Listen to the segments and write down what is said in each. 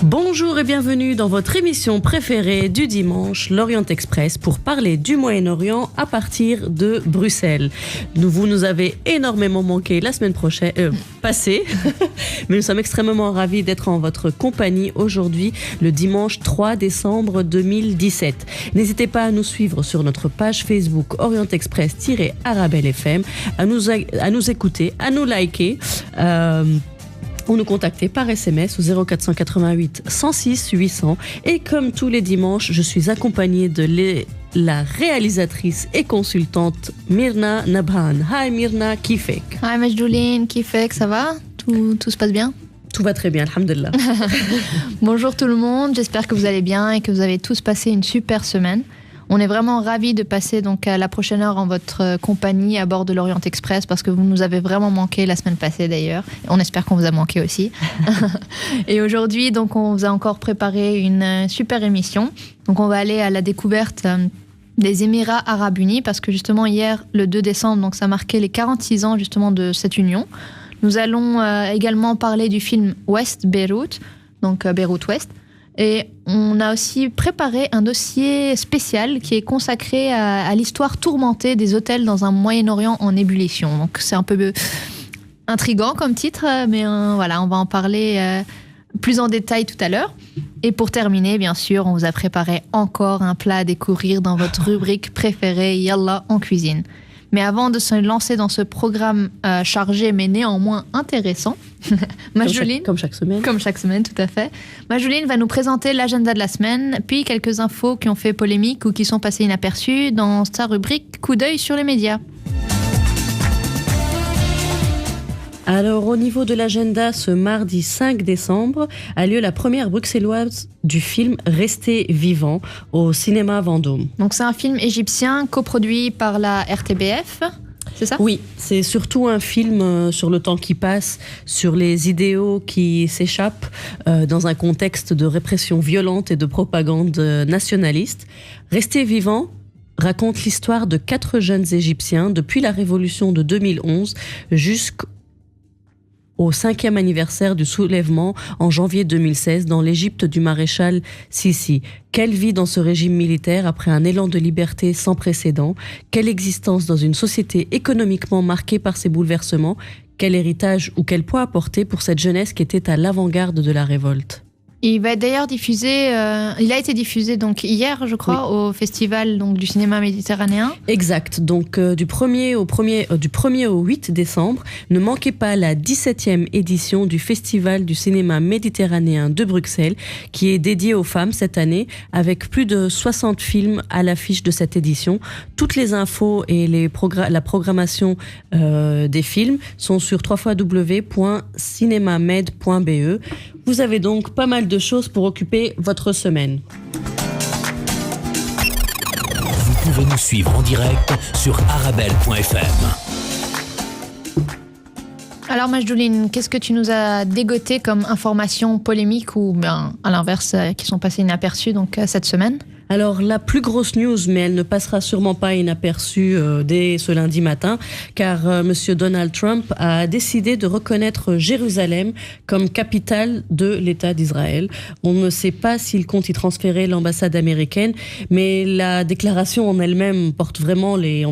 Bonjour et bienvenue dans votre émission préférée du dimanche, l'Orient Express, pour parler du Moyen-Orient à partir de Bruxelles. Vous nous avez énormément manqué la semaine passée, mais nous sommes extrêmement ravis d'être en votre compagnie aujourd'hui, le dimanche 3 décembre 2017. N'hésitez pas à nous suivre sur notre page Facebook Orient Express-Arabelle FM, à nous écouter, à nous liker, ou nous contacter par SMS au 0488 106 800. Et comme tous les dimanches, je suis accompagnée de la réalisatrice et consultante Myrna Nabhan. Hi Myrna, kifek? Hi Majdoulin, kifek, ça va? Tout se passe bien? Tout va très bien, alhamdulillah. Bonjour tout le monde, j'espère que vous allez bien et que vous avez tous passé une super semaine. On est vraiment ravis de passer donc à la prochaine heure en votre compagnie à bord de l'Orient Express parce que vous nous avez vraiment manqué la semaine passée d'ailleurs. On espère qu'on vous a manqué aussi. Et aujourd'hui, donc, on vous a encore préparé une super émission. Donc, on va aller à la découverte des Émirats Arabes Unis parce que justement hier, le 2 décembre, donc ça marquait les 46 ans justement de cette union. Nous allons également parler du film West Beyrouth, donc Beyrouth Ouest. Et on a aussi préparé un dossier spécial qui est consacré à l'histoire tourmentée des hôtels dans un Moyen-Orient en ébullition. Donc c'est un peu intriguant comme titre, mais voilà, on va en parler plus en détail tout à l'heure. Et pour terminer, bien sûr, on vous a préparé encore un plat à découvrir dans votre rubrique préférée, Yallah en cuisine. Mais avant de se lancer dans ce programme chargé mais néanmoins intéressant, Majdoulin, comme chaque semaine. Comme chaque semaine, tout à fait. Majdoulin va nous présenter l'agenda de la semaine, puis quelques infos qui ont fait polémique ou qui sont passées inaperçues dans sa rubrique Coup d'œil sur les médias. Alors, au niveau de l'agenda, ce mardi 5 décembre a lieu la première bruxelloise du film Rester vivant au cinéma Vendôme. Donc, c'est un film égyptien coproduit par la RTBF, c'est ça ? Oui, c'est surtout un film sur le temps qui passe, sur les idéaux qui s'échappent dans un contexte de répression violente et de propagande nationaliste. Rester vivant raconte l'histoire de 4 jeunes Égyptiens depuis la révolution de 2011 jusqu'au 5e anniversaire du soulèvement en janvier 2016 dans l'Égypte du maréchal Sissi. Quelle vie dans ce régime militaire après un élan de liberté sans précédent? Quelle existence dans une société économiquement marquée par ces bouleversements? Quel héritage ou quel poids apporter pour cette jeunesse qui était à l'avant-garde de la révolte? Il va d'ailleurs diffuser, il a été diffusé donc hier, je crois, oui, au festival donc du cinéma méditerranéen. Exact. Donc du 1er au 8 décembre, ne manquez pas la 17e édition du festival du cinéma méditerranéen de Bruxelles, qui est dédié aux femmes cette année, avec plus de 60 films à l'affiche de cette édition. Toutes les infos et la programmation des films sont sur www.cinemamed.be. Vous avez donc pas mal de choses pour occuper votre semaine. Vous pouvez nous suivre en direct sur arabelle.fm. Alors Majdoulin, qu'est-ce que tu nous as dégoté comme informations polémiques ou à l'inverse qui sont passées inaperçues donc cette semaine ? Alors, la plus grosse news, mais elle ne passera sûrement pas inaperçue dès ce lundi matin, car Monsieur Donald Trump a décidé de reconnaître Jérusalem comme capitale de l'État d'Israël. On ne sait pas s'il compte y transférer l'ambassade américaine, mais la déclaration en elle-même porte vraiment les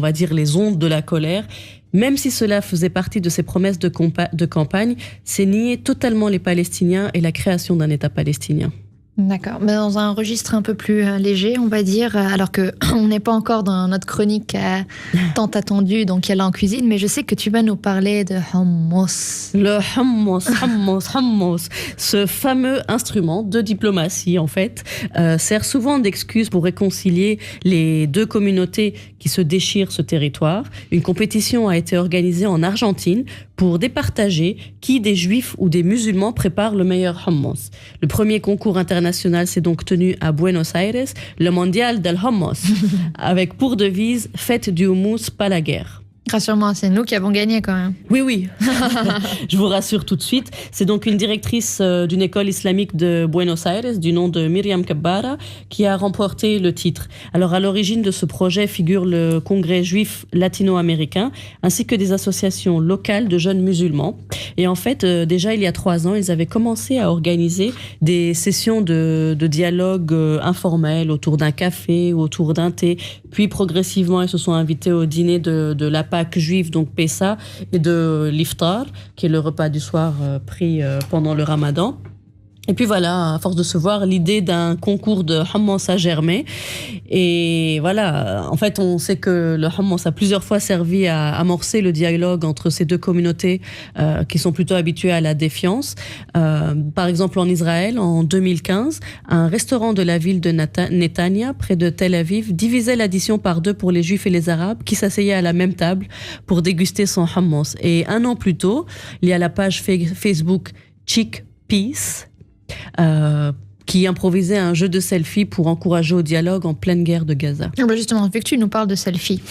ondes de la colère. Même si cela faisait partie de ses promesses de campagne, c'est nier totalement les Palestiniens et la création d'un État palestinien. D'accord, mais dans un registre un peu plus léger, on va dire, alors qu'on n'est pas encore dans notre chronique tant attendue, donc Yallah en cuisine, mais je sais que tu vas nous parler de hummus. Le hummus. Ce fameux instrument de diplomatie, en fait, sert souvent d'excuse pour réconcilier les deux communautés qui se déchirent ce territoire. Une compétition a été organisée en Argentine pour départager qui des juifs ou des musulmans prépare le meilleur hummus. Le premier concours international s'est donc tenu à Buenos Aires, le mondial del hummus, avec pour devise « Faites du hummus, pas la guerre ». Rassure-moi, c'est nous qui avons gagné quand même. Oui. Je vous rassure tout de suite. C'est donc une directrice d'une école islamique de Buenos Aires, du nom de Myriam Kabbara, qui a remporté le titre. Alors, à l'origine de ce projet figure le Congrès juif latino-américain, ainsi que des associations locales de jeunes musulmans. Et en fait, déjà il y a 3 ans, ils avaient commencé à organiser des sessions de dialogue informel autour d'un café ou autour d'un thé. Puis, progressivement, ils se sont invités au dîner de la Pâques juive, donc Pessa, et de l'Iftar, qui est le repas du soir pris pendant le Ramadan. Et puis voilà, à force de se voir, l'idée d'un concours de hummus a germé. Et voilà, en fait, on sait que le hummus a plusieurs fois servi à amorcer le dialogue entre ces deux communautés qui sont plutôt habituées à la défiance. Par exemple, en Israël, en 2015, un restaurant de la ville de Netanya, près de Tel Aviv, divisait l'addition par 2 pour les Juifs et les Arabes qui s'asseyaient à la même table pour déguster son hummus. Et 1 an plus tôt, il y a la page Facebook Chickpeas, qui improvisait un jeu de selfie pour encourager au dialogue en pleine guerre de Gaza. Justement, vu que tu nous parles de selfie.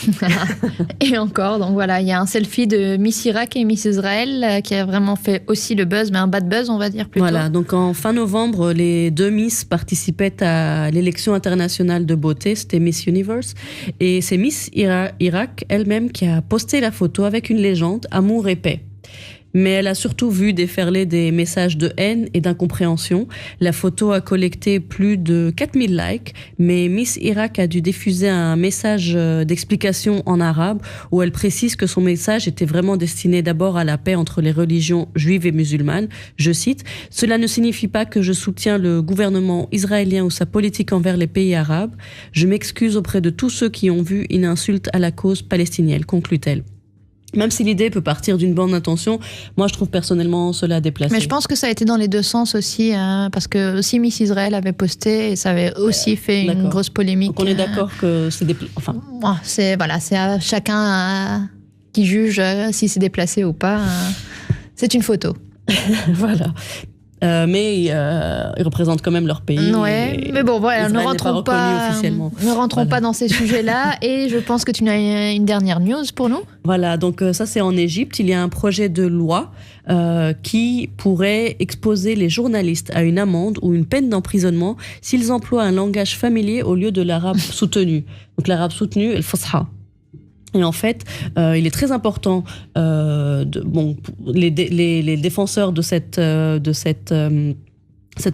Et encore, donc voilà, il y a un selfie de Miss Irak et Miss Israël qui a vraiment fait aussi le buzz, mais un bad buzz, on va dire plutôt. Voilà, donc en fin novembre, les 2 Miss participaient à l'élection internationale de beauté, c'était Miss Universe, et c'est Miss Irak elle-même qui a posté la photo avec une légende, amour et paix. Mais elle a surtout vu déferler des messages de haine et d'incompréhension. La photo a collecté plus de 4000 likes, mais Miss Irak a dû diffuser un message d'explication en arabe où elle précise que son message était vraiment destiné d'abord à la paix entre les religions juives et musulmanes. Je cite, « Cela ne signifie pas que je soutiens le gouvernement israélien ou sa politique envers les pays arabes. Je m'excuse auprès de tous ceux qui ont vu une insulte à la cause palestinienne », conclut-elle. Même si l'idée peut partir d'une bonne intention, moi je trouve personnellement cela déplacé. Mais je pense que ça a été dans les 2 sens aussi, hein, parce que aussi Miss Israël avait posté et ça avait aussi fait une grosse polémique. Donc on est d'accord que c'est c'est à chacun qui juge si c'est déplacé ou pas. C'est une photo. Voilà. Mais ils représentent quand même leur pays. Ouais, mais bon, voilà, ne rentrons pas dans ces sujets-là. Et je pense que tu as une dernière news pour nous. Voilà, donc ça c'est en Égypte. Il y a un projet de loi qui pourrait exposer les journalistes à une amende ou une peine d'emprisonnement s'ils emploient un langage familier au lieu de l'arabe soutenu. Donc l'arabe soutenu, le fusha. Et en fait, il est très important, les défenseurs de cette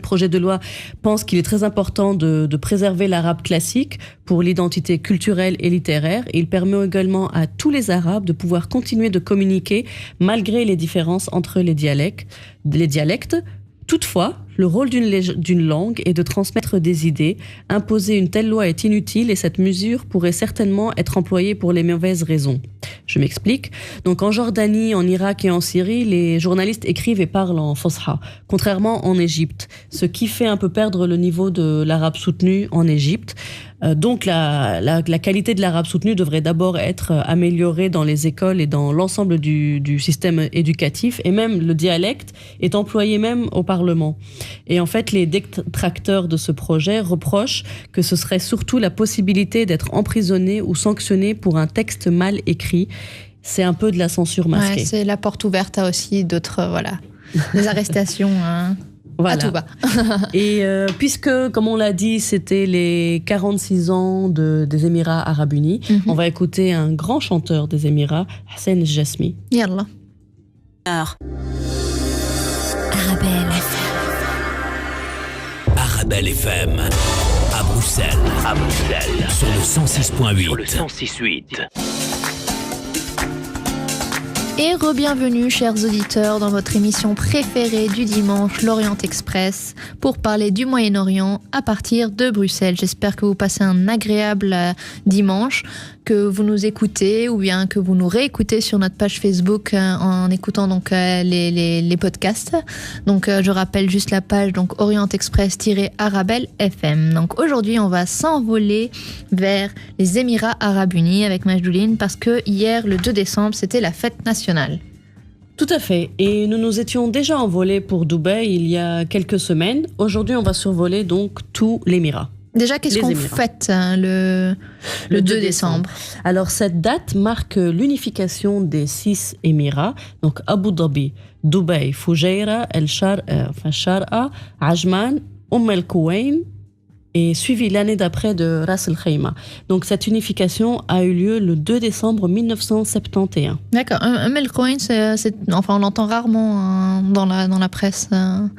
projet de loi pensent qu'il est très important de préserver l'arabe classique pour l'identité culturelle et littéraire. Et il permet également à tous les Arabes de pouvoir continuer de communiquer malgré les différences entre les dialectes. Toutefois, le rôle d'une langue est de transmettre des idées. Imposer une telle loi est inutile et cette mesure pourrait certainement être employée pour les mauvaises raisons. Je m'explique. Donc en Jordanie, en Irak et en Syrie, les journalistes écrivent et parlent en fusha, contrairement en Égypte, ce qui fait un peu perdre le niveau de l'arabe soutenu en Égypte. Donc la qualité de l'arabe soutenu devrait d'abord être améliorée dans les écoles et dans l'ensemble du système éducatif, et même le dialecte est employé même au Parlement. Et en fait, les détracteurs de ce projet reprochent que ce serait surtout la possibilité d'être emprisonné ou sanctionné pour un texte mal écrit. C'est un peu de la censure masquée. Ouais, c'est la porte ouverte à aussi d'autres, des arrestations. Voilà. À tout bas. Et puisque, comme on l'a dit, c'était les 46 ans des Émirats Arabes Unis, on va écouter un grand chanteur des Émirats, Hassan Jasmi. Yallah. Arabelle FM. À Bruxelles. Sur le 106.8. Et re-bienvenue, chers auditeurs, dans votre émission préférée du dimanche, l'Orient Express, pour parler du Moyen-Orient à partir de Bruxelles. J'espère que vous passez un agréable dimanche, que vous nous écoutez ou bien que vous nous réécoutez sur notre page Facebook en écoutant donc les podcasts. Donc je rappelle juste la page donc Orient Express-Arabelle FM. Donc aujourd'hui, on va s'envoler vers les Émirats Arabes Unis avec Majdouline parce que hier, le 2 décembre, c'était la fête nationale. Tout à fait. Et nous nous étions déjà envolés pour Dubaï il y a quelques semaines. Aujourd'hui, on va survoler donc tout l'Émirat. Déjà, qu'est-ce Les qu'on Émirats. fête le 2 décembre? Alors, cette date marque l'unification des 6 Émirats, donc Abu Dhabi, Dubaï, Fujairah, Sharqa, Ajman, El-Kuwain, et suivi l'année d'après de Ras Al Khaimah. Donc, cette unification a eu lieu le 2 décembre 1971. D'accord. El-Kuwain, on l'entend rarement dans la presse.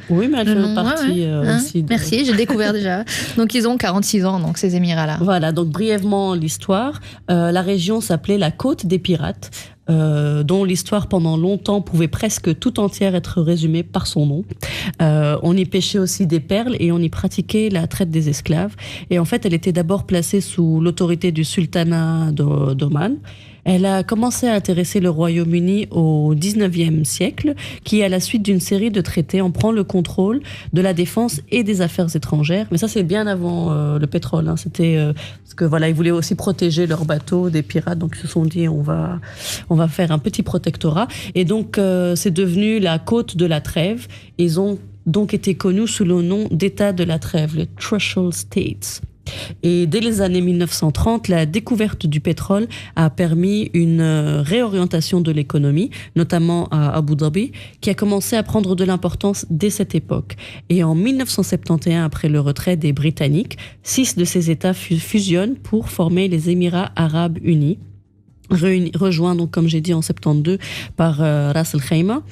Oui, mais elle Le fait nom, partie aussi. Merci, j'ai découvert déjà. Donc, ils ont 46 ans, donc ces Émirats-là. Voilà, donc brièvement l'histoire. La région s'appelait la Côte des Pirates, dont l'histoire pendant longtemps pouvait presque tout entière être résumée par son nom. On y pêchait aussi des perles et on y pratiquait la traite des esclaves. Et en fait, elle était d'abord placée sous l'autorité du sultanat d'Oman. Elle a commencé à intéresser le Royaume-Uni au XIXe siècle, qui, à la suite d'une série de traités, en prend le contrôle de la défense et des affaires étrangères. Mais ça, c'est bien avant le pétrole. C'était parce que voilà, ils voulaient aussi protéger leurs bateaux des pirates, donc ils se sont dit on va faire un petit protectorat. Et donc c'est devenu la côte de la trêve. Ils ont donc été connus sous le nom d'État de la trêve, les Trucial States. Et dès les années 1930, la découverte du pétrole a permis une réorientation de l'économie, notamment à Abu Dhabi, qui a commencé à prendre de l'importance dès cette époque. Et en 1971, après le retrait des Britanniques, 6 de ces États fusionnent pour former les Émirats arabes unis, rejoint donc comme j'ai dit en 72 par Ras Al Khaimah.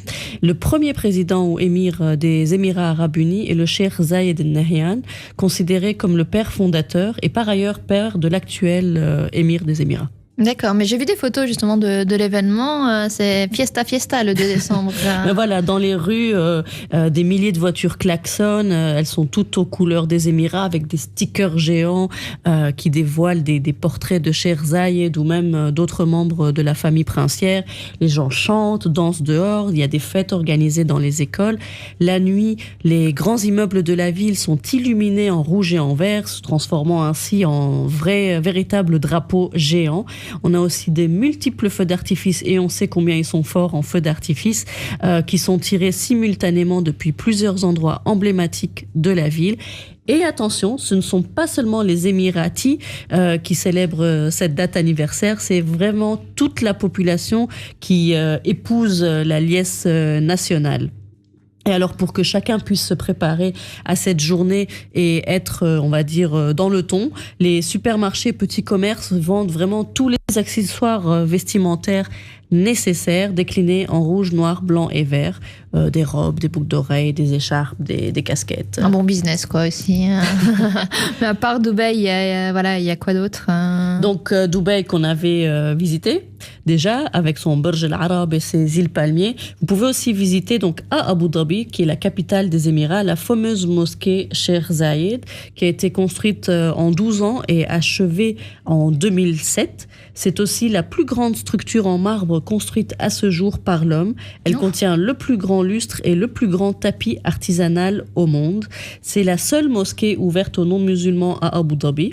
Le premier président ou émir des Émirats arabes unis est le cheikh Zayed Al Nahyan, considéré comme le père fondateur et par ailleurs père de l'actuel émir des Émirats. D'accord, mais j'ai vu des photos justement de l'événement. C'est fiesta le 2 décembre. Mais voilà, dans les rues, des milliers de voitures klaxonnent. Elles sont toutes aux couleurs des Émirats avec des stickers géants qui dévoilent des portraits de Cheikh Zayed ou même d'autres membres de la famille princière. Les gens chantent, dansent dehors. Il y a des fêtes organisées dans les écoles. La nuit, les grands immeubles de la ville sont illuminés en rouge et en vert, se transformant ainsi en véritable drapeau géant. On a aussi des multiples feux d'artifice et on sait combien ils sont forts en feux d'artifice qui sont tirés simultanément depuis plusieurs endroits emblématiques de la ville. Et attention, ce ne sont pas seulement les Émiratis qui célèbrent cette date anniversaire, c'est vraiment toute la population qui épouse la liesse nationale. Et alors, pour que chacun puisse se préparer à cette journée et être, on va dire, dans le ton, les supermarchés, petits commerces vendent vraiment tous les accessoires vestimentaires nécessaires, déclinés en rouge, noir, blanc et vert. Des robes, des boucles d'oreilles, des écharpes, des casquettes. Un bon business, quoi, aussi. Mais à part Dubaï, il y a quoi d'autre? Donc, Dubaï qu'on avait visité déjà avec son Burj Al Arab et ses îles palmiers. Vous pouvez aussi visiter donc à Abu Dhabi, qui est la capitale des Émirats, la fameuse mosquée Cheikh Zayed, qui a été construite en 12 ans et achevée en 2007. C'est aussi la plus grande structure en marbre construite à ce jour par l'homme. Elle contient le plus grand lustre et le plus grand tapis artisanal au monde. C'est la seule mosquée ouverte aux non-musulmans à Abu Dhabi.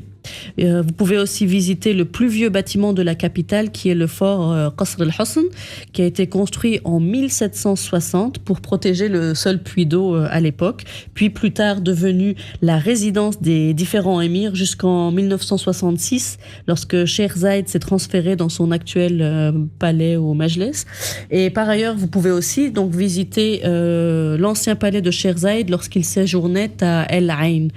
Vous pouvez aussi visiter le plus vieux bâtiment de la capitale, qui est le fort Qasr al-Husn, qui a été construit en 1760 pour protéger le seul puits d'eau à l'époque, puis plus tard devenu la résidence des différents émirs jusqu'en 1966, lorsque Cheikh Zayed s'est transféré dans son actuel palais au Majlis. Et par ailleurs, vous pouvez aussi donc visiter l'ancien palais de Cheikh Zayed lorsqu'il séjournait à El Ain.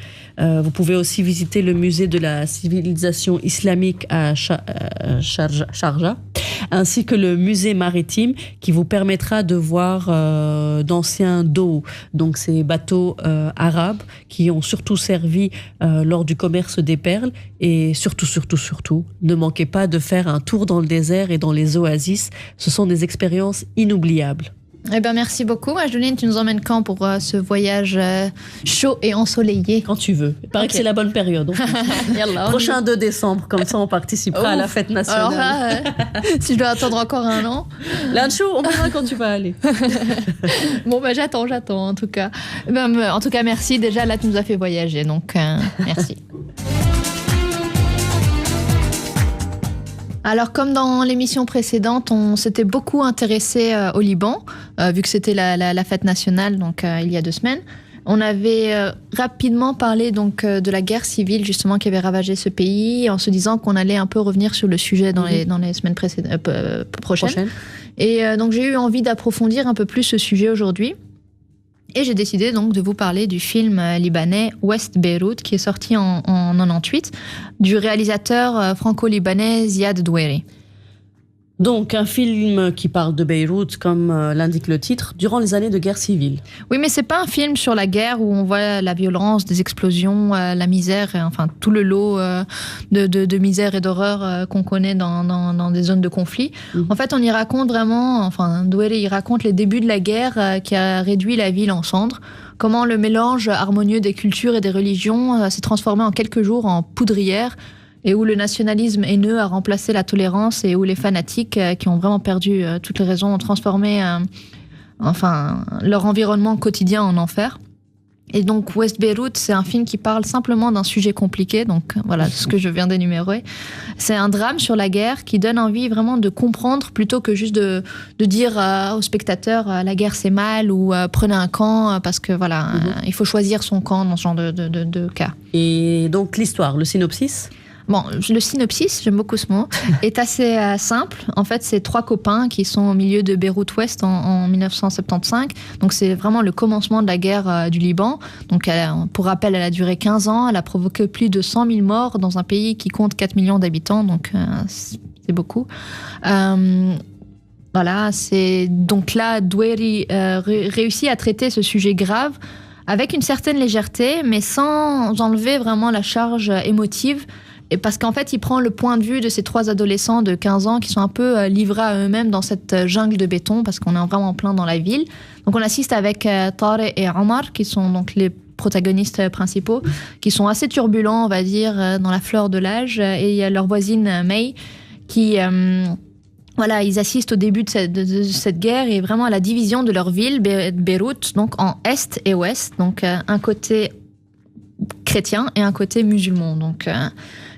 Vous pouvez aussi visiter le musée de la civilisation islamique à Sharjah, ainsi que le musée maritime qui vous permettra de voir d'anciens dos, donc ces bateaux arabes qui ont surtout servi lors du commerce des perles. Et surtout, ne manquez pas de faire un tour dans le désert et dans les oasis. Ce sont des expériences inoubliables. Eh ben, merci beaucoup. Adeline, tu nous emmènes quand pour ce voyage chaud et ensoleillé? Quand tu veux. Il paraît que c'est la bonne période. Prochain 2 décembre, comme ça on participera à la fête nationale. Alors là, si je dois attendre encore un an. L'Anchou, on verra quand tu vas aller. Bon, ben j'attends en tout cas. En tout cas, merci. Déjà, là, tu nous as fait voyager, donc merci. Alors, comme dans l'émission précédente, on s'était beaucoup intéressé au Liban, vu que c'était la fête nationale, donc il y a 2 semaines. On avait rapidement parlé donc de la guerre civile justement qui avait ravagé ce pays, en se disant qu'on allait un peu revenir sur le sujet dans les semaines prochaines. Et donc j'ai eu envie d'approfondir un peu plus ce sujet aujourd'hui. Et j'ai décidé donc de vous parler du film libanais West Beyrouth qui est sorti en 98 du réalisateur franco-libanais Ziad Doueri. Donc, un film qui parle de Beyrouth, comme l'indique le titre, durant les années de guerre civile. Oui, mais c'est pas un film sur la guerre où on voit la violence, des explosions, la misère, enfin tout le lot de misère et d'horreur qu'on connaît dans des zones de conflit. En fait, on y raconte vraiment, Doueri y raconte les débuts de la guerre qui a réduit la ville en cendres. Comment le mélange harmonieux des cultures et des religions s'est transformé en quelques jours en poudrière, et où le nationalisme haineux a remplacé la tolérance et où les fanatiques qui ont vraiment perdu toutes les raisons ont transformé leur environnement quotidien en enfer. Et donc West Beyrouth, c'est un film qui parle simplement d'un sujet compliqué, donc voilà ce que je viens d'énumérer. C'est un drame sur la guerre qui donne envie vraiment de comprendre plutôt que juste de dire aux spectateurs la guerre c'est mal ou prenez un camp parce que voilà, il faut choisir son camp dans ce genre de cas. Et donc l'histoire, le synopsis ? Bon, le synopsis, j'aime beaucoup ce mot, est assez simple. En fait, c'est 3 copains qui sont au milieu de Beyrouth-Ouest en 1975. Donc, c'est vraiment le commencement de la guerre du Liban. Donc, pour rappel, elle a duré 15 ans. Elle a provoqué plus de 100 000 morts dans un pays qui compte 4 millions d'habitants. Donc, c'est beaucoup. Voilà, c'est donc là, Doueri réussit à traiter ce sujet grave avec une certaine légèreté, mais sans enlever vraiment la charge émotive. Et parce qu'en fait, il prend le point de vue de ces 3 adolescents de 15 ans qui sont un peu livrés à eux-mêmes dans cette jungle de béton, parce qu'on est vraiment plein dans la ville. Donc on assiste avec Tarek et Omar, qui sont donc les protagonistes principaux, qui sont assez turbulents, on va dire, dans la fleur de l'âge. Et il y a leur voisine May, qui... ils assistent au début de cette guerre et vraiment à la division de leur ville, Beyrouth, donc en Est et Ouest. Donc un côté chrétien et un côté musulman. Donc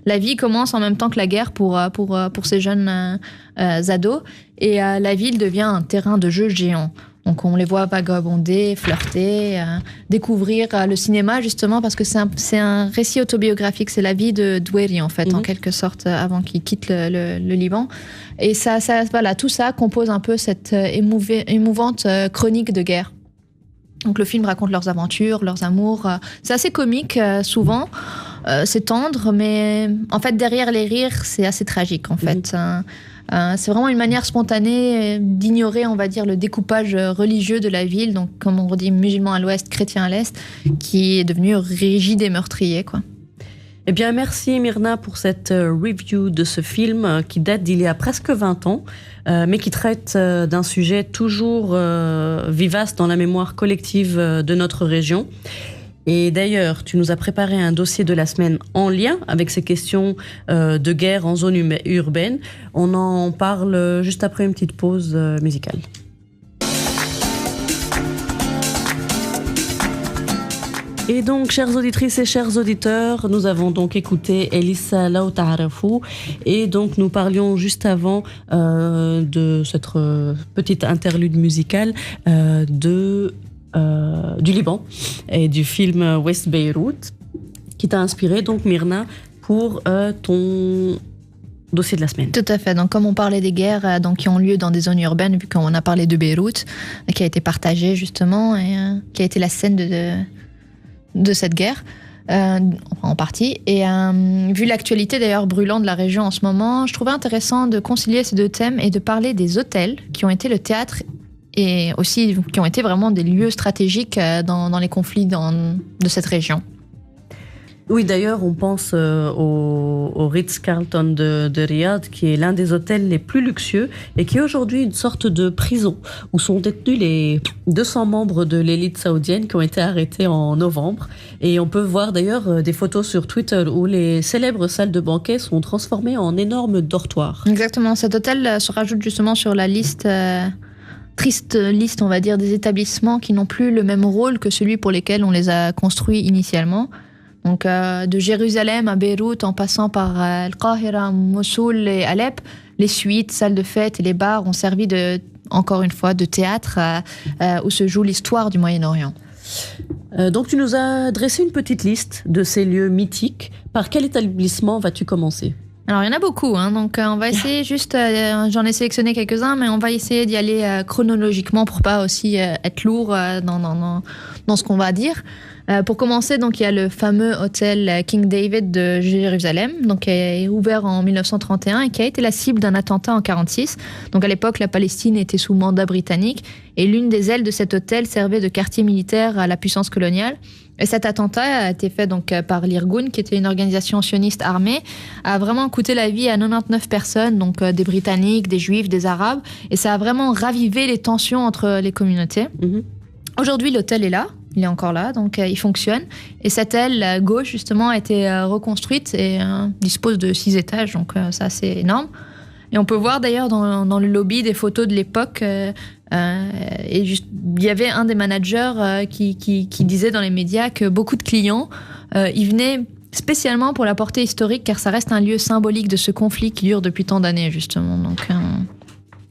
la vie commence en même temps que la guerre pour ces jeunes ados et la ville devient un terrain de jeu géant. Donc on les voit vagabonder, flirter, découvrir le cinéma justement parce que c'est un récit autobiographique, c'est la vie de Doueri en fait, en quelque sorte, avant qu'il quitte le Liban. Et ça, voilà, tout ça compose un peu cette émouvante chronique de guerre. Donc le film raconte leurs aventures, leurs amours. C'est assez comique souvent, c'est tendre, mais en fait derrière les rires, c'est assez tragique en fait. C'est vraiment une manière spontanée d'ignorer, on va dire, le découpage religieux de la ville, donc comme on dit, musulman à l'ouest, chrétien à l'est, qui est devenu rigide et meurtrier, quoi. Eh bien, merci Myrna pour cette review de ce film qui date d'il y a presque 20 ans, mais qui traite d'un sujet toujours vivace dans la mémoire collective de notre région. Et d'ailleurs, tu nous as préparé un dossier de la semaine en lien avec ces questions de guerre en zone urbaine. On en parle juste après une petite pause musicale. Et donc, chères auditrices et chers auditeurs, nous avons donc écouté Elissa Law Ta'arafou et donc nous parlions juste avant de cette petite interlude musicale du Liban et du film West Beyrouth qui t'a inspiré donc Myrna pour ton dossier de la semaine. Tout à fait. Donc, comme on parlait des guerres qui ont lieu dans des zones urbaines, vu qu'on a parlé de Beyrouth, qui a été partagée justement et qui a été la scène de cette guerre, en partie. Et vu l'actualité d'ailleurs brûlante de la région en ce moment, je trouvais intéressant de concilier ces 2 thèmes et de parler des hôtels qui ont été le théâtre et aussi qui ont été vraiment des lieux stratégiques dans les conflits de cette région. Oui, d'ailleurs, on pense au Ritz-Carlton de Riyad, qui est l'un des hôtels les plus luxueux et qui est aujourd'hui une sorte de prison où sont détenus les 200 membres de l'élite saoudienne qui ont été arrêtés en novembre. Et on peut voir d'ailleurs des photos sur Twitter où les célèbres salles de banquet sont transformées en énormes dortoirs. Exactement, cet hôtel se rajoute justement sur la liste... triste liste, on va dire, des établissements qui n'ont plus le même rôle que celui pour lesquels on les a construits initialement. Donc, de Jérusalem à Beyrouth, en passant par Al-Qahira, Mossoul et Alep, les suites, salles de fête et les bars ont servi encore une fois, de théâtre où se joue l'histoire du Moyen-Orient. Donc tu nous as dressé une petite liste de ces lieux mythiques. Par quel établissement vas-tu commencer ? Alors, il y en a beaucoup, hein, donc on va essayer juste, j'en ai sélectionné quelques-uns, mais on va essayer d'y aller chronologiquement pour pas aussi être lourd dans ce qu'on va dire. Pour commencer, donc il y a le fameux hôtel King David de Jérusalem, donc qui est ouvert en 1931 et qui a été la cible d'un attentat en 1946. Donc à l'époque, la Palestine était sous mandat britannique et l'une des ailes de cet hôtel servait de quartier militaire à la puissance coloniale. Et cet attentat a été fait donc par l'Irgun, qui était une organisation sioniste armée, a vraiment coûté la vie à 99 personnes, donc des Britanniques, des Juifs, des Arabes, et ça a vraiment ravivé les tensions entre les communautés. Mm-hmm. Aujourd'hui, l'hôtel est là, il est encore là, donc il fonctionne. Et cette aile gauche, justement, a été reconstruite et dispose de 6 étages, donc ça, c'est énorme. Et on peut voir d'ailleurs dans le lobby des photos de l'époque. Et il y avait un des managers qui disait dans les médias que beaucoup de clients y venaient spécialement pour la portée historique, car ça reste un lieu symbolique de ce conflit qui dure depuis tant d'années, justement. Donc,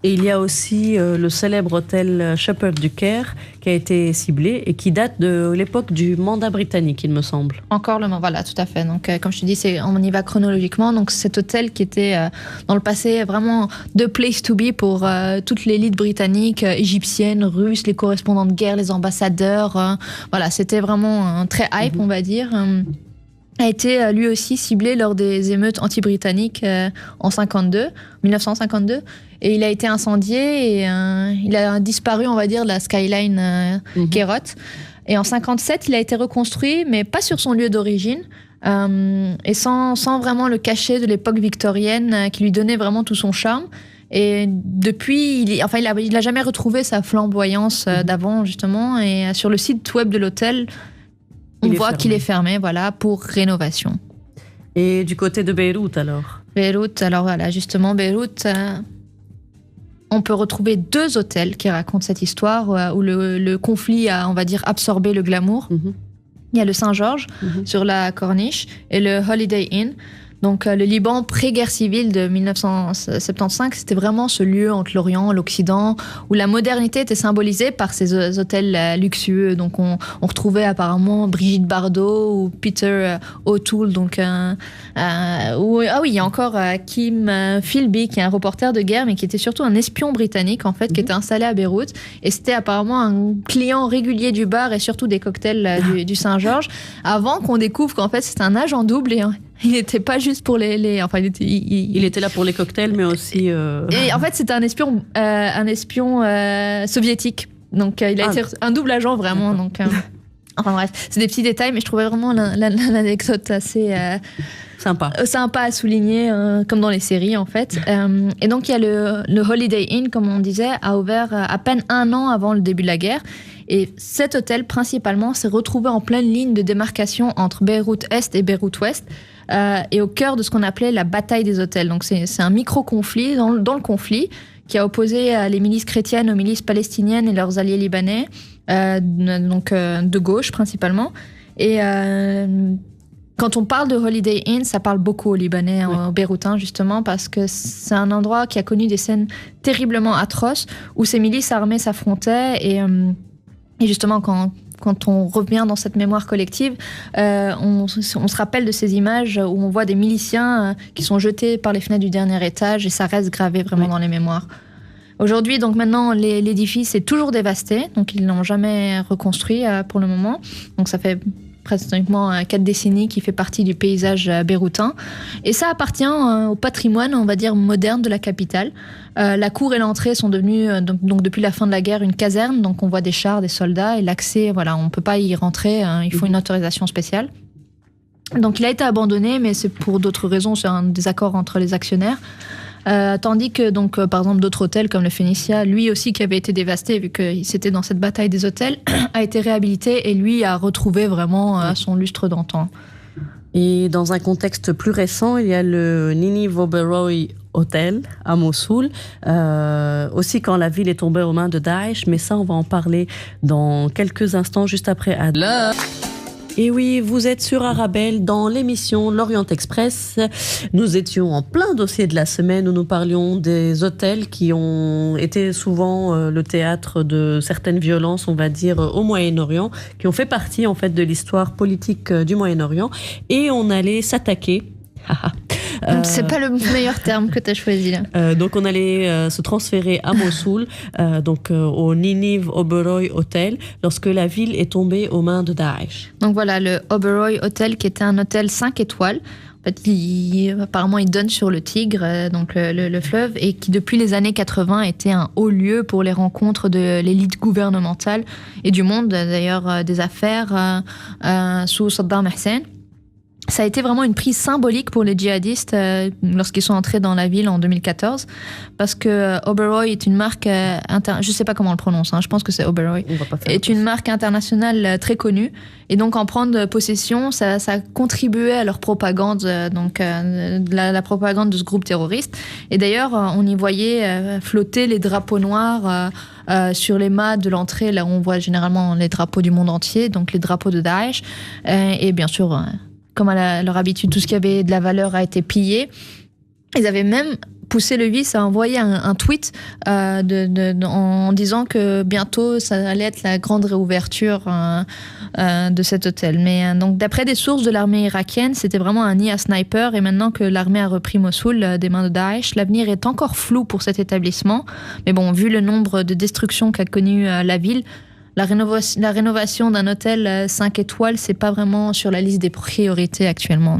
Et il y a aussi le célèbre hôtel Shepherd du Caire qui a été ciblé et qui date de l'époque du mandat britannique, il me semble. Encore le mandat, voilà, tout à fait. Donc, comme je te dis, on y va chronologiquement. Donc, cet hôtel qui était dans le passé vraiment the place to be pour toute l'élite britannique, égyptienne, russe, les correspondants de guerre, les ambassadeurs. Voilà, c'était vraiment très hype, on va dire. A été lui aussi ciblé lors des émeutes anti-britanniques en 1952. Et il a été incendié et il a disparu, on va dire, de la skyline Kérot. Et en 1957, il a été reconstruit, mais pas sur son lieu d'origine. Et sans vraiment le cachet de l'époque victorienne qui lui donnait vraiment tout son charme. Et depuis, il a jamais retrouvé sa flamboyance d'avant, justement. Et sur le site web de l'hôtel, on voit qu'il est fermé, voilà, pour rénovation. Et du côté de Beyrouth, alors ? Beyrouth, alors voilà, justement, Beyrouth, on peut retrouver 2 hôtels qui racontent cette histoire où le conflit a, on va dire, absorbé le glamour. Mm-hmm. Il y a le Saint-Georges sur la Corniche et le Holiday Inn. Donc le Liban pré-guerre civile de 1975, c'était vraiment ce lieu entre l'Orient et l'Occident où la modernité était symbolisée par ces hôtels luxueux. Donc on retrouvait apparemment Brigitte Bardot ou Peter O'Toole. Donc il y a encore Kim Philby qui est un reporter de guerre mais qui était surtout un espion britannique en fait, qui était installé à Beyrouth et c'était apparemment un client régulier du bar et surtout des cocktails du Saint-Georges avant qu'on découvre qu'en fait c'était un agent double et il n'était pas juste pour enfin, il était là pour les cocktails, mais aussi. Et en fait, c'était un espion soviétique. Donc, il a été un double agent vraiment. Donc, enfin bref, c'est des petits détails, mais je trouvais vraiment l'anecdote assez sympa à souligner, comme dans les séries en fait. Et donc, il y a le Holiday Inn, comme on disait, a ouvert à peine 1 an avant le début de la guerre. Et cet hôtel, principalement, s'est retrouvé en pleine ligne de démarcation entre Beyrouth-Est et Beyrouth-Ouest. Et au cœur de ce qu'on appelait la bataille des hôtels. Donc c'est un micro-conflit dans le conflit qui a opposé les milices chrétiennes aux milices palestiniennes et leurs alliés libanais, de gauche principalement. Et quand on parle de Holiday Inn, ça parle beaucoup aux Libanais, aux Beyrouthins justement, parce que c'est un endroit qui a connu des scènes terriblement atroces où ces milices armées s'affrontaient et justement quand on revient dans cette mémoire collective, on se rappelle de ces images où on voit des miliciens qui sont jetés par les fenêtres du dernier étage et ça reste gravé vraiment dans les mémoires. Aujourd'hui, donc maintenant, l'édifice est toujours dévasté, donc ils ne l'ont jamais reconstruit pour le moment. Donc ça fait pratiquement 4 décennies qui fait partie du paysage beyrouthien. Et ça appartient au patrimoine, on va dire, moderne de la capitale. La cour et l'entrée sont devenues, donc depuis la fin de la guerre, une caserne. Donc on voit des chars, des soldats. Et l'accès, voilà, on ne peut pas y rentrer. Il faut une autorisation spéciale. Donc il a été abandonné, mais c'est pour d'autres raisons. C'est un désaccord entre les actionnaires. Tandis que, donc, par exemple, d'autres hôtels comme le Phoenicia, lui aussi qui avait été dévasté vu que c'était dans cette bataille des hôtels, a été réhabilité et lui a retrouvé vraiment son lustre d'antan. Et dans un contexte plus récent, il y a le Nini Voberoy Hotel à Mossoul, aussi quand la ville est tombée aux mains de Daesh, mais ça on va en parler dans quelques instants juste après Adla. Et oui, vous êtes sur Arabelle dans l'émission L'Orient Express. Nous étions en plein dossier de la semaine où nous parlions des hôtels qui ont été souvent le théâtre de certaines violences, on va dire, au Moyen-Orient, qui ont fait partie en fait de l'histoire politique du Moyen-Orient. Et on allait s'attaquer. C'est pas le meilleur terme que tu as choisi là. Donc on allait se transférer à Mossoul, au Ninive Oberoi Hotel, lorsque la ville est tombée aux mains de Daesh. Donc voilà, le Oberoi Hotel qui était un hôtel 5 étoiles. En fait, apparemment, il donne sur le Tigre, donc le fleuve, et qui depuis les années 80 était un haut lieu pour les rencontres de l'élite gouvernementale et du monde, d'ailleurs des affaires, sous Saddam Hussein. Ça a été vraiment une prise symbolique pour les djihadistes lorsqu'ils sont entrés dans la ville en 2014, parce que Oberoi est une marque, je sais pas comment on le prononce, je pense que c'est Oberoi, est une marque internationale très connue, et donc en prendre possession, ça contribuait à leur propagande, la propagande de ce groupe terroriste. Et d'ailleurs, on y voyait flotter les drapeaux noirs sur les mâts de l'entrée, là où on voit généralement les drapeaux du monde entier, donc les drapeaux de Daesh, et bien sûr, comme à leur habitude, tout ce qui avait de la valeur a été pillé. Ils avaient même poussé le vice à envoyer un tweet en disant que bientôt, ça allait être la grande réouverture de cet hôtel. Mais donc, d'après des sources de l'armée irakienne, c'était vraiment un nid à sniper. Et maintenant que l'armée a repris Mossoul des mains de Daesh, l'avenir est encore flou pour cet établissement. Mais bon, vu le nombre de destructions qu'a connu la ville, la rénovation d'un hôtel 5 étoiles, c'est pas vraiment sur la liste des priorités actuellement.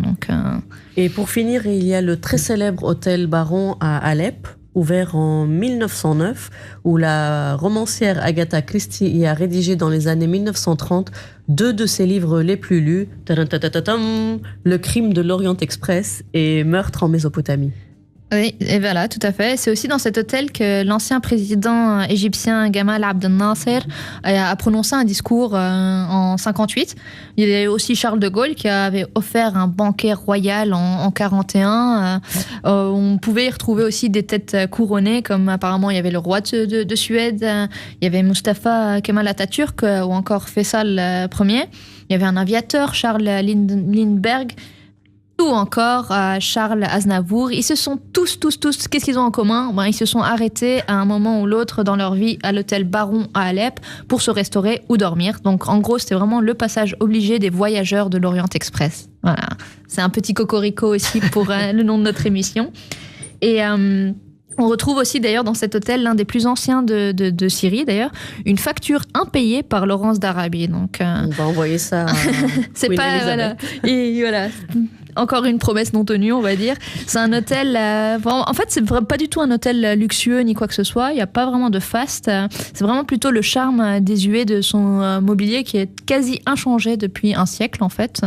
Et pour finir, il y a le très célèbre hôtel Baron à Alep, ouvert en 1909, où la romancière Agatha Christie y a rédigé dans les années 1930 deux de ses livres les plus lus, Le crime de l'Orient Express et Meurtre en Mésopotamie. Oui, et voilà, tout à fait. C'est aussi dans cet hôtel que l'ancien président égyptien Gamal Abdel Nasser a prononcé un discours en 58. Il y a aussi Charles de Gaulle qui avait offert un banquet royal en 41. On pouvait y retrouver aussi des têtes couronnées, comme apparemment il y avait le roi de Suède, il y avait Mustafa Kemal Atatürk ou encore Faisal Ier. Il y avait un aviateur, Charles Lindbergh, ou encore Charles Aznavour. Ils se sont tous, qu'est-ce qu'ils ont en commun ? Ils se sont arrêtés à un moment ou l'autre dans leur vie à l'hôtel Baron à Alep pour se restaurer ou dormir. Donc en gros, c'était vraiment le passage obligé des voyageurs de l'Orient Express. Voilà, c'est un petit cocorico aussi pour le nom de notre émission. Et on retrouve aussi d'ailleurs dans cet hôtel, l'un des plus anciens de Syrie d'ailleurs, une facture impayée par Laurence d'Arabie. Donc, on va envoyer ça à c'est Queen pas Elizabeth. Et voilà. Encore une promesse non tenue, on va dire. C'est un hôtel... en fait, c'est pas du tout un hôtel luxueux ni quoi que ce soit. Il n'y a pas vraiment de faste. C'est vraiment plutôt le charme désuet de son mobilier qui est quasi inchangé depuis un siècle, en fait.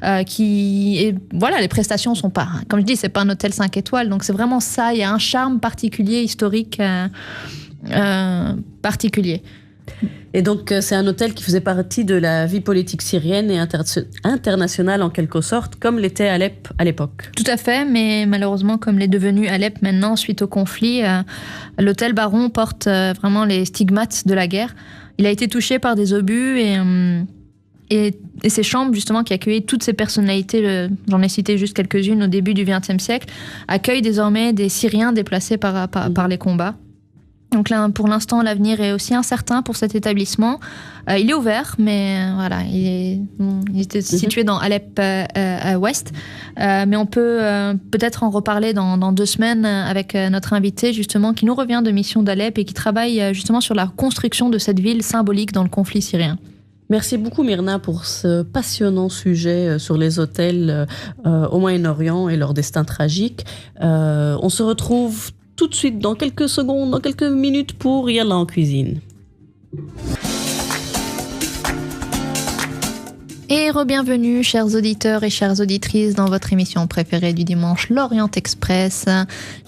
Voilà, les prestations sont pas... Comme je dis, c'est pas un hôtel 5 étoiles. Donc, c'est vraiment ça. Il y a un charme particulier, historique, particulier. Et donc, c'est un hôtel qui faisait partie de la vie politique syrienne et internationale en quelque sorte, comme l'était Alep à l'époque. Tout à fait, mais malheureusement, comme l'est devenu Alep maintenant, suite au conflit, l'hôtel Baron porte vraiment les stigmates de la guerre. Il a été touché par des obus et ces chambres, justement, qui accueillaient toutes ces personnalités, j'en ai cité juste quelques-unes au début du XXe siècle, accueillent désormais des Syriens déplacés par les combats. Donc là, pour l'instant, l'avenir est aussi incertain pour cet établissement. Il est ouvert, mais voilà, il était situé dans Alep Ouest. Mais on peut peut-être en reparler dans 2 semaines avec notre invité, justement, qui nous revient de mission d'Alep et qui travaille justement sur la construction de cette ville symbolique dans le conflit syrien. Merci beaucoup Myrna pour ce passionnant sujet sur les hôtels au Moyen-Orient et leur destin tragique. On se retrouve tout de suite dans quelques secondes, dans quelques minutes pour Yalla en cuisine. Et re-bienvenue, chers auditeurs et chères auditrices, dans votre émission préférée du dimanche, l'Orient Express.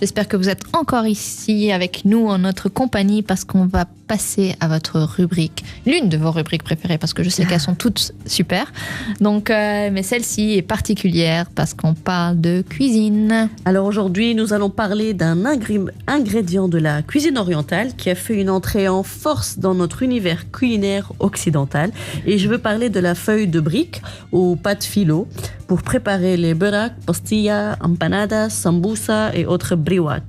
J'espère que vous êtes encore ici avec nous en notre compagnie parce qu'on va passer à votre rubrique, l'une de vos rubriques préférées, parce que je sais qu'elles sont toutes super. Donc, mais celle-ci est particulière parce qu'on parle de cuisine. Alors aujourd'hui, nous allons parler d'un ingrédient de la cuisine orientale qui a fait une entrée en force dans notre univers culinaire occidental. Et je veux parler de la feuille de brique aux pâtes filo pour préparer les burak, pastillas, empanadas, sambusa et autres briwat.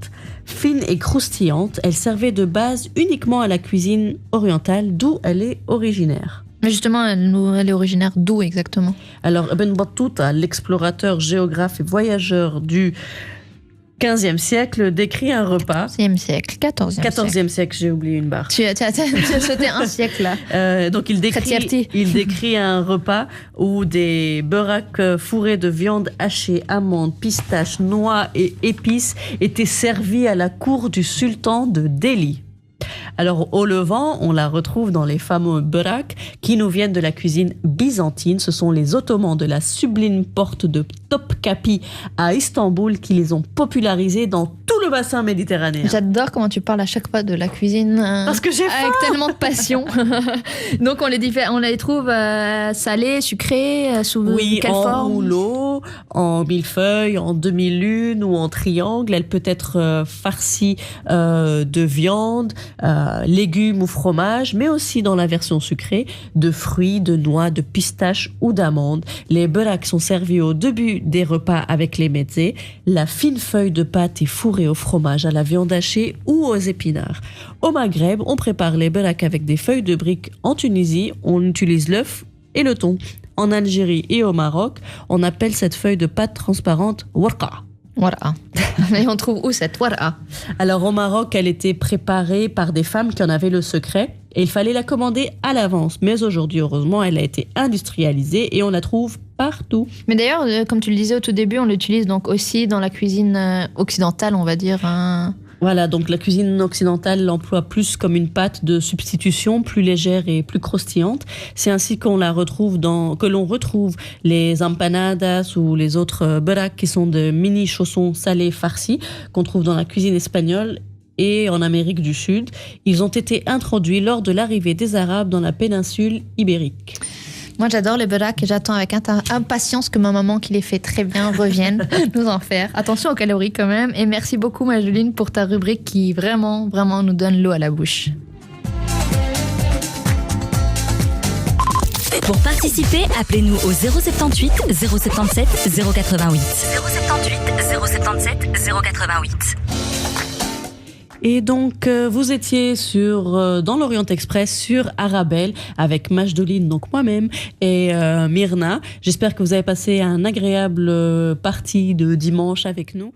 Fine et croustillante, elle servait de base uniquement à la cuisine orientale, d'où elle est originaire. Mais justement, elle est originaire d'où exactement? Alors, Ibn Battuta, l'explorateur, géographe et voyageur du 15e siècle, décrit un repas. 14e siècle, 14e siècle, j'ai oublié une barre. Tu as sauté un siècle là. Donc il décrit un repas où des buraks fourrés de viande hachée, amandes, pistaches, noix et épices étaient servis à la cour du sultan de Delhi. Alors au Levant, on la retrouve dans les fameux buraks qui nous viennent de la cuisine byzantine. Ce sont les Ottomans de la sublime porte de Topkapi à Istanbul qui les ont popularisés dans tout le bassin méditerranéen. J'adore comment tu parles à chaque fois de la cuisine parce que j'ai faim. Avec tellement de passion. Donc on les trouve salées, sucrées, sous quelle forme? En rouleau, en millefeuille, en demi-lune ou en triangle. Elle peut être farcie de viande, légumes ou fromage, mais aussi dans la version sucrée de fruits, de noix, de pistaches ou d'amandes. Les buraks sont servis au début des repas avec les mezzés. La fine feuille de pâte est fourrée au fromage, à la viande hachée ou aux épinards. Au Maghreb, on prépare les buraks avec des feuilles de briques. En Tunisie, on utilise l'œuf et le thon. En Algérie et au Maroc, on appelle cette feuille de pâte transparente warqa. Voilà. Et on trouve où cette wara? Alors au Maroc, elle était préparée par des femmes qui en avaient le secret et il fallait la commander à l'avance. Mais aujourd'hui, heureusement, elle a été industrialisée et on la trouve partout. Mais d'ailleurs, comme tu le disais au tout début, on l'utilise donc aussi dans la cuisine occidentale, on va dire. Voilà, donc la cuisine occidentale l'emploie plus comme une pâte de substitution, plus légère et plus croustillante. C'est ainsi que l'on retrouve les empanadas ou les autres buraks qui sont de mini chaussons salés farcis qu'on trouve dans la cuisine espagnole et en Amérique du Sud. Ils ont été introduits lors de l'arrivée des Arabes dans la péninsule ibérique. Moi, j'adore les buraks et j'attends avec impatience que ma maman, qui les fait très bien, revienne nous en faire. Attention aux calories quand même. Et merci beaucoup, Mageline, pour ta rubrique qui vraiment, vraiment nous donne l'eau à la bouche. Pour participer, appelez-nous au 078 077 088. 078 077 088. Et donc, vous étiez dans l'Orient Express sur Arabelle avec Majdoline, donc moi-même, et Myrna. J'espère que vous avez passé un agréable partie de dimanche avec nous.